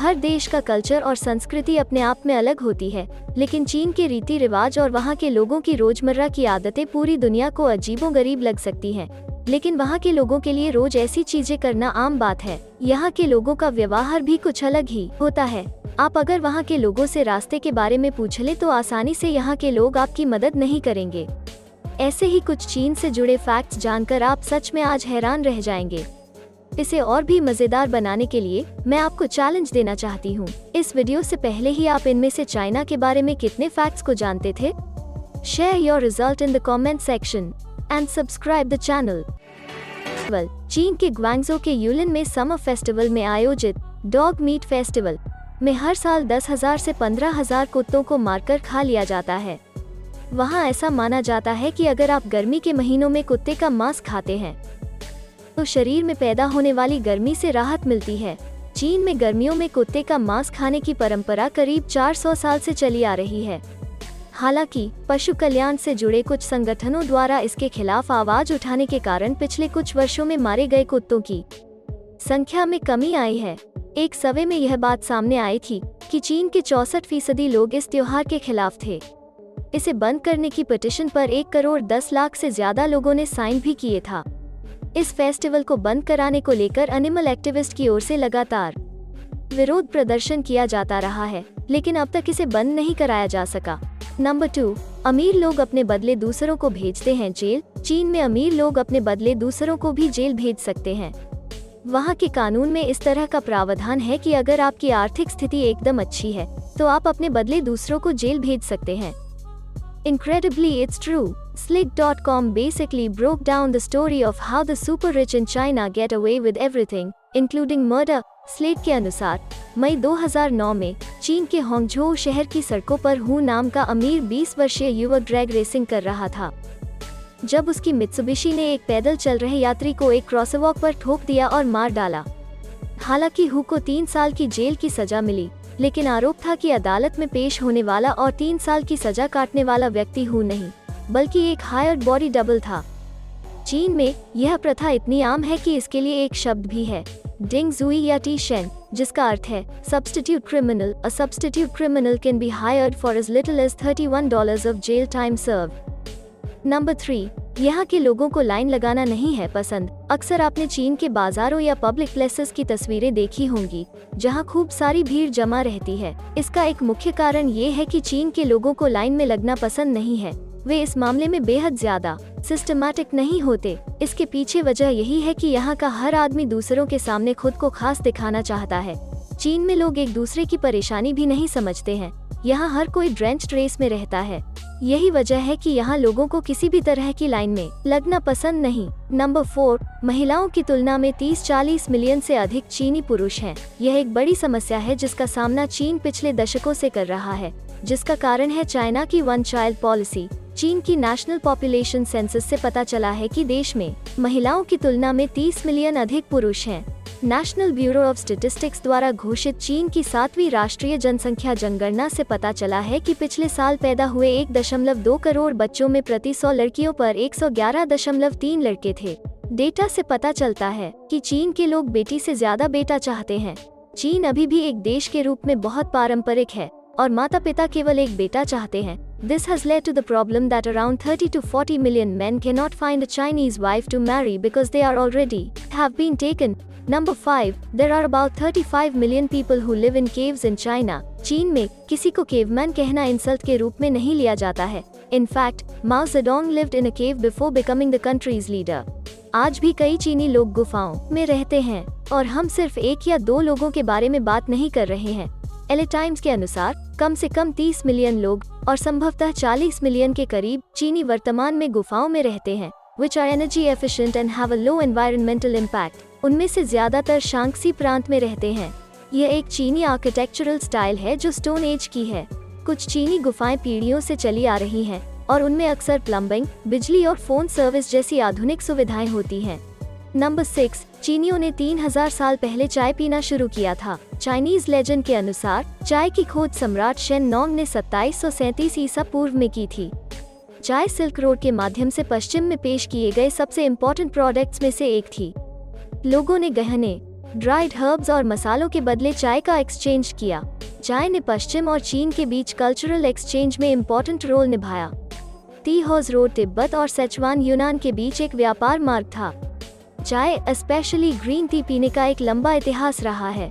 हर देश का कल्चर और संस्कृति अपने आप में अलग होती है, लेकिन चीन के रीति रिवाज और वहाँ के लोगों की रोजमर्रा की आदतें पूरी दुनिया को अजीबोगरीब लग सकती हैं। लेकिन वहाँ के लोगों के लिए रोज ऐसी चीजें करना आम बात है। यहाँ के लोगों का व्यवहार भी कुछ अलग ही होता है। आप अगर वहाँ के लोगों से रास्ते के बारे में पूछ ले तो आसानी से यहाँ के लोग आपकी मदद नहीं करेंगे। ऐसे ही कुछ चीन से जुड़े फैक्ट्स जानकर आप सच में आज हैरान रह जाएंगे। इसे और भी मजेदार बनाने के लिए मैं आपको चैलेंज देना चाहती हूँ। इस वीडियो से पहले ही आप इनमें से चाइना के बारे में कितने फैक्ट्स को जानते थे? Share your result in the comment section and subscribe the channel. चीन के ग्वांगझो के यूलिन में समर फेस्टिवल में आयोजित डॉग मीट फेस्टिवल में हर साल 10,000 से 15,000 कुत्तों को मारकर खा लिया जाता है। वहाँ ऐसा माना जाता है कि अगर आप गर्मी के महीनों में कुत्ते का मांस खाते हैं तो शरीर में पैदा होने वाली गर्मी से राहत मिलती है। चीन में गर्मियों में कुत्ते का मांस खाने की परंपरा करीब 400 साल से चली आ रही है। हालांकि पशु कल्याण से जुड़े कुछ संगठनों द्वारा इसके खिलाफ आवाज उठाने के कारण पिछले कुछ वर्षों में मारे गए कुत्तों की संख्या में कमी आई है। एक सर्वे में यह बात सामने आई थी कि चीन के 64% लोग इस त्योहार के खिलाफ थे। इसे बंद करने की पिटीशन पर 1 करोड़ 10 लाख से ज्यादा लोगों ने साइन भी किए था। इस फेस्टिवल को बंद कराने को लेकर एनिमल एक्टिविस्ट की ओर से लगातार विरोध प्रदर्शन किया जाता रहा है, लेकिन अब तक इसे बंद नहीं कराया जा सका। नंबर 2, अमीर लोग अपने बदले दूसरों को भेजते हैं जेल। चीन में अमीर लोग अपने बदले दूसरों को भी जेल भेज सकते हैं। वहाँ के कानून में इस तरह का प्रावधान है कि अगर आपकी आर्थिक स्थिति एकदम अच्छी है तो आप अपने बदले दूसरों को जेल भेज सकते हैं। Incredibly, it's true. Slick.com basically broke down the story of how the super rich in China get away with everything, including murder. Slate के अनुसार मई 2009 में चीन के होंगझोउ शहर की सड़कों पर हु नाम का अमीर 20 वर्षीय युवक ड्रैग रेसिंग कर रहा था, जब उसकी मित्सुबिशी ने एक पैदल चल रहे यात्री को एक क्रॉसवॉक पर ठोक दिया और मार डाला। हालांकि हु को 3 साल की जेल की सजा मिली, लेकिन आरोप था कि अदालत में पेश होने वाला और 3 साल की सजा काटने वाला व्यक्ति हु नहीं, बल्कि एक हायर्ड बॉडी डबल था। चीन में यह प्रथा इतनी आम है कि इसके लिए एक शब्द भी है, डिंग जुई या टी शेन, जिसका अर्थ है substitute criminal. A substitute criminal can be hired for as little as $31 of jail time serve. Number 3, यहाँ के लोगों को लाइन लगाना नहीं है पसंद। अक्सर आपने चीन के बाजारों या पब्लिक प्लेसेस की तस्वीरें देखी होंगी जहाँ खूब सारी भीड़ जमा रहती है। इसका एक मुख्य कारण ये है कि चीन के लोगों को लाइन में लगना पसंद नहीं है। वे इस मामले में बेहद ज्यादा सिस्टमैटिक नहीं होते। इसके पीछे वजह यही है कि यहाँ का हर आदमी दूसरों के सामने खुद को खास दिखाना चाहता है। चीन में लोग एक दूसरे की परेशानी भी नहीं समझते हैं। यहाँ हर कोई ड्रेंच्ड रेस में रहता है। यही वजह है कि यहाँ लोगों को किसी भी तरह की लाइन में लगना पसंद नहीं। नंबर 4, महिलाओं की तुलना में 30-40 मिलियन से अधिक चीनी पुरुष हैं। यह एक बड़ी समस्या है जिसका सामना चीन पिछले दशकों से कर रहा है, जिसका कारण है चाइना की 1 चाइल्ड पॉलिसी। चीन की नेशनल पॉपुलेशन सेंसस से पता चला है कि देश में महिलाओं की तुलना में 30 मिलियन अधिक पुरुष हैं। नेशनल ब्यूरो ऑफ स्टैटिस्टिक्स द्वारा घोषित चीन की 7वीं राष्ट्रीय जनसंख्या जनगणना से पता चला है कि पिछले साल पैदा हुए 1.2 करोड़ बच्चों में प्रति 100 लड़कियों पर 111.3 लड़के थे। डेटा से पता चलता है कि चीन के लोग बेटी से ज्यादा बेटा चाहते हैं। चीन अभी भी एक देश के रूप में बहुत पारंपरिक है और माता पिता केवल एक बेटा चाहते हैं। This has led to the problem that around 30 to 40 million men cannot find a Chinese wife to marry because they are already have been taken. Number 5, there are about 35 million people who live in caves in China. चीन में किसी को caveman कहना insult के रूप में नहीं लिया जाता है। In fact, Mao Zedong lived in a cave before becoming the country's leader. आज भी कई चीनी लोग गुफाओं में रहते हैं और हम सिर्फ 1 या 2 लोगों के बारे में बात नहीं कर रहे हैं। LA टाइम्स के अनुसार कम से कम 30 मिलियन लोग और संभवतः 40 मिलियन के करीब चीनी वर्तमान में गुफाओं में रहते हैं, which are energy efficient and have a low environmental impact. उनमें से ज्यादातर शांक्सी प्रांत में रहते हैं। यह एक चीनी आर्किटेक्चरल स्टाइल है जो स्टोन एज की है। कुछ चीनी गुफाएं पीढ़ियों से चली आ रही हैं और उनमें अक्सर प्लम्बिंग, बिजली और फोन सर्विस जैसी आधुनिक सुविधाएं होती हैं। नंबर 6, चीनियों ने 3000 साल पहले चाय पीना शुरू किया था। चाइनीज लेजेंड के अनुसार चाय की खोज सम्राट शेन नोंग ने 2737 ईसा पूर्व में की थी। चाय सिल्क रोड के माध्यम से पश्चिम में पेश किए गए सबसे इम्पोर्टेंट प्रोडक्ट्स में से एक थी। लोगों ने गहने, ड्राइड हर्ब्स और मसालों के बदले चाय का एक्सचेंज किया। चाय ने पश्चिम और चीन के बीच कल्चरल एक्सचेंज में इम्पोर्टेंट रोल निभाया। टी हाउस रोड तिब्बत और सिचुआन यूनान के बीच एक व्यापार मार्ग था। चाय, स्पेशली ग्रीन टी पीने का एक लंबा इतिहास रहा है।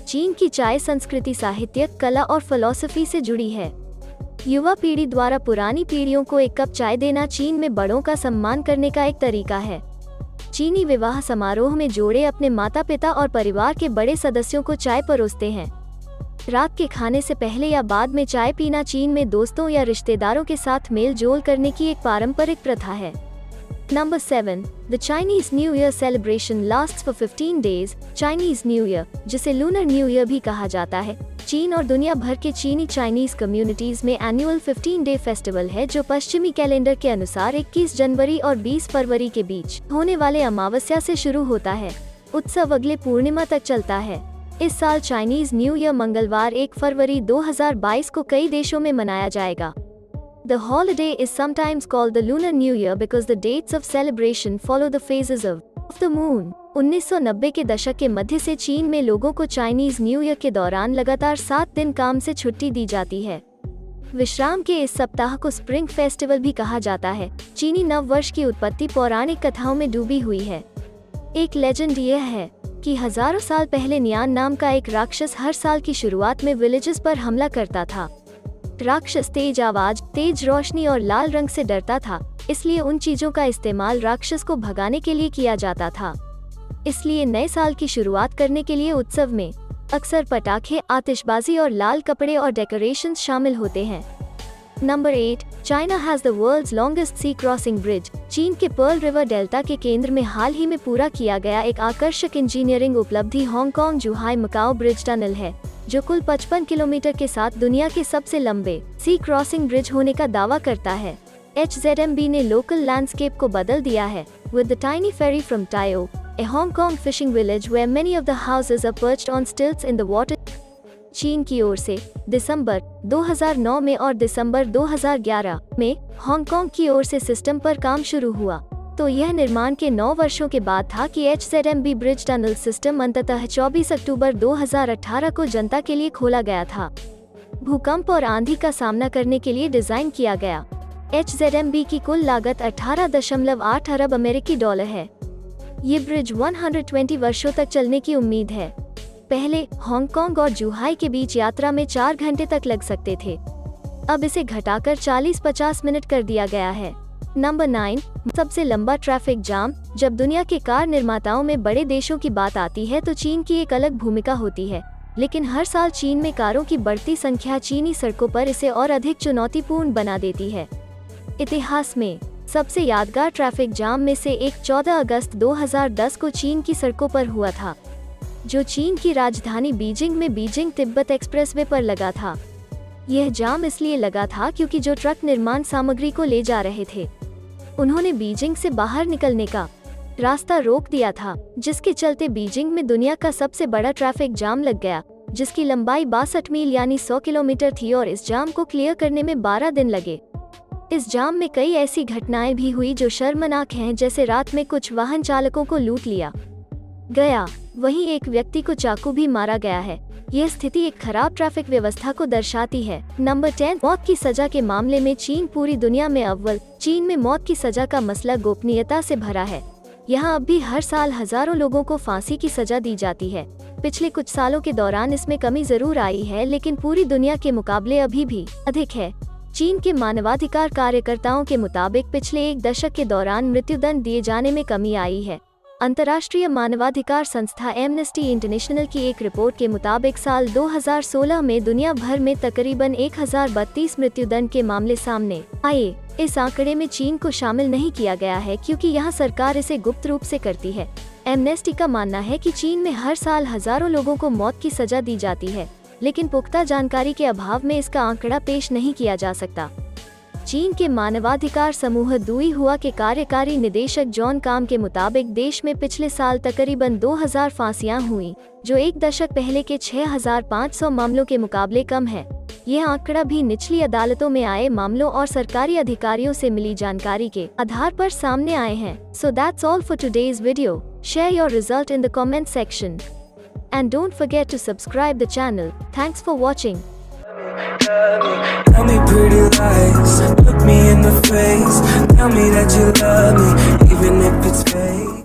चीन की चाय संस्कृति साहित्य, कला और फिलॉसफी से जुड़ी है। युवा पीढ़ी द्वारा पुरानी पीढ़ियों को एक कप चाय देना चीन में बड़ों का सम्मान करने का एक तरीका है। चीनी विवाह समारोह में जोड़े अपने माता पिता और परिवार के बड़े सदस्यों को चाय परोसते हैं। रात के खाने से पहले या बाद में चाय पीना चीन में दोस्तों या रिश्तेदारों के साथ मेल जोल करने की एक पारंपरिक प्रथा है। Number 7, the Chinese new year celebration lasts for 15 days. Chinese new year, जिसे लूनर न्यू ईयर भी कहा जाता है, चीन और दुनिया भर के चीनी चाइनीज कम्युनिटीज में एनुअल 15 डे फेस्टिवल है जो पश्चिमी कैलेंडर के अनुसार 21 जनवरी और 20 फरवरी के बीच होने वाले अमावस्या से शुरू होता है। उत्सव अगले पूर्णिमा तक चलता है। इस साल चाइनीज न्यू ईयर मंगलवार 1 फरवरी 2022 को कई देशों में मनाया जाएगा। The holiday is sometimes called the Lunar New Year because the dates of celebration follow the phases of the moon. 1990 के दशक के मध्य से चीन में लोगों को चाइनीज न्यू ईयर के दौरान लगातार 7 दिन काम से छुट्टी दी जाती है। विश्राम के इस सप्ताह को स्प्रिंग फेस्टिवल भी कहा जाता है। चीनी नव वर्ष की उत्पत्ति पौराणिक कथाओं में डूबी हुई है। एक लेजेंड यह है कि हजारों साल पहले नियान नाम का एक राक्षस हर साल की शुरुआत में विलेजेस पर हमला करता था। राक्षस तेज आवाज, तेज रोशनी और लाल रंग से डरता था, इसलिए उन चीजों का इस्तेमाल राक्षस को भगाने के लिए किया जाता था। इसलिए नए साल की शुरुआत करने के लिए उत्सव में अक्सर पटाखे, आतिशबाजी और लाल कपड़े और डेकोरेशंस शामिल होते हैं। Number 8, China has the world's longest sea crossing bridge. चीन के पर्ल रिवर डेल्टा के केंद्र में हाल ही में पूरा किया गया एक आकर्षक इंजीनियरिंग उपलब्धि हांगकांग जुहाई मकाओ ब्रिज टनल है, जो कुल 55 किलोमीटर के साथ दुनिया के सबसे लंबे सी क्रॉसिंग ब्रिज होने का दावा करता है। HZMB ने लोकल लैंडस्केप को बदल दिया है, with the tiny ferry from Tayo, a Hong Kong fishing village where many of the houses are perched on stilts in the water. चीन की ओर से दिसंबर 2009 में और दिसंबर 2011 में हांगकांग की ओर से सिस्टम पर काम शुरू हुआ, तो यह निर्माण के 9 वर्षों के बाद था कि HZMB ब्रिज टनल सिस्टम अंततः 24 अक्टूबर 2018 को जनता के लिए खोला गया था। भूकंप और आंधी का सामना करने के लिए डिजाइन किया गया। HZMB की कुल लागत 18.8 अरब अमेरिकी डॉलर है। ये ब्रिज 120 वर्षों तक चलने की उम्मीद है। पहले हांगकांग और जुहाई के बीच यात्रा में 4 घंटे तक लग सकते थे, अब इसे घटाकर 40-50 मिनट कर दिया गया है। नंबर 9, सबसे लंबा ट्रैफिक जाम। जब दुनिया के कार निर्माताओं में बड़े देशों की बात आती है तो चीन की एक अलग भूमिका होती है, लेकिन हर साल चीन में कारों की बढ़ती संख्या चीनी सड़कों पर इसे और अधिक चुनौतीपूर्ण बना देती है। इतिहास में सबसे यादगार ट्रैफिक जाम में से एक 14 अगस्त 2010 को चीन की सड़कों पर हुआ था, जो चीन की राजधानी बीजिंग में बीजिंग तिब्बत एक्सप्रेसवे पर लगा था। यह जाम इसलिए लगा था क्योंकि जो ट्रक निर्माण सामग्री को ले जा रहे थे, उन्होंने बीजिंग से बाहर निकलने का रास्ता रोक दिया था, जिसके चलते बीजिंग में दुनिया का सबसे बड़ा ट्रैफिक जाम लग गया, जिसकी लंबाई 62 मील यानी 100 किलोमीटर थी और इस जाम को क्लियर करने में 12 दिन लगे। इस जाम में कई ऐसी घटनाएं भी हुई जो शर्मनाक हैं, जैसे रात में कुछ वाहन चालकों को लूट लिया गया, वहीं एक व्यक्ति को चाकू भी मारा गया है। यह स्थिति एक खराब ट्रैफिक व्यवस्था को दर्शाती है। नंबर 10, मौत की सजा के मामले में चीन पूरी दुनिया में अव्वल। चीन में मौत की सजा का मसला गोपनीयता से भरा है। यहाँ अब भी हर साल हजारों लोगों को फांसी की सजा दी जाती है। पिछले कुछ सालों के दौरान इसमें कमी जरूर आई है, लेकिन पूरी दुनिया के मुकाबले अभी भी अधिक है। चीन के मानवाधिकार कार्यकर्ताओं के मुताबिक पिछले 1 दशक के दौरान मृत्युदंड दिए जाने में कमी आई है। अंतर्राष्ट्रीय मानवाधिकार संस्था एमनेस्टी इंटरनेशनल की एक रिपोर्ट के मुताबिक साल 2016 में दुनिया भर में तकरीबन 1032 मृत्युदंड के मामले सामने आए। इस आंकड़े में चीन को शामिल नहीं किया गया है क्योंकि यहाँ सरकार इसे गुप्त रूप से करती है। एमनेस्टी का मानना है कि चीन में हर साल हजारों लोगों को मौत की सजा दी जाती है, लेकिन पुख्ता जानकारी के अभाव में इसका आंकड़ा पेश नहीं किया जा सकता। चीन के मानवाधिकार समूह दुई हुआ के कार्यकारी निदेशक जॉन काम के मुताबिक देश में पिछले साल तकरीबन 2000 फांसियां हुई, जो 1 दशक पहले के 6500 मामलों के मुकाबले कम है। यह आंकड़ा भी निचली अदालतों में आए मामलों और सरकारी अधिकारियों से मिली जानकारी के आधार पर सामने आए हैं। So that's all for today's video. Share your result in the comment section. And don't forget to subscribe the channel. Thanks for watching. Tell me pretty lies, look me in the face. Tell me that you love me, even if it's fake.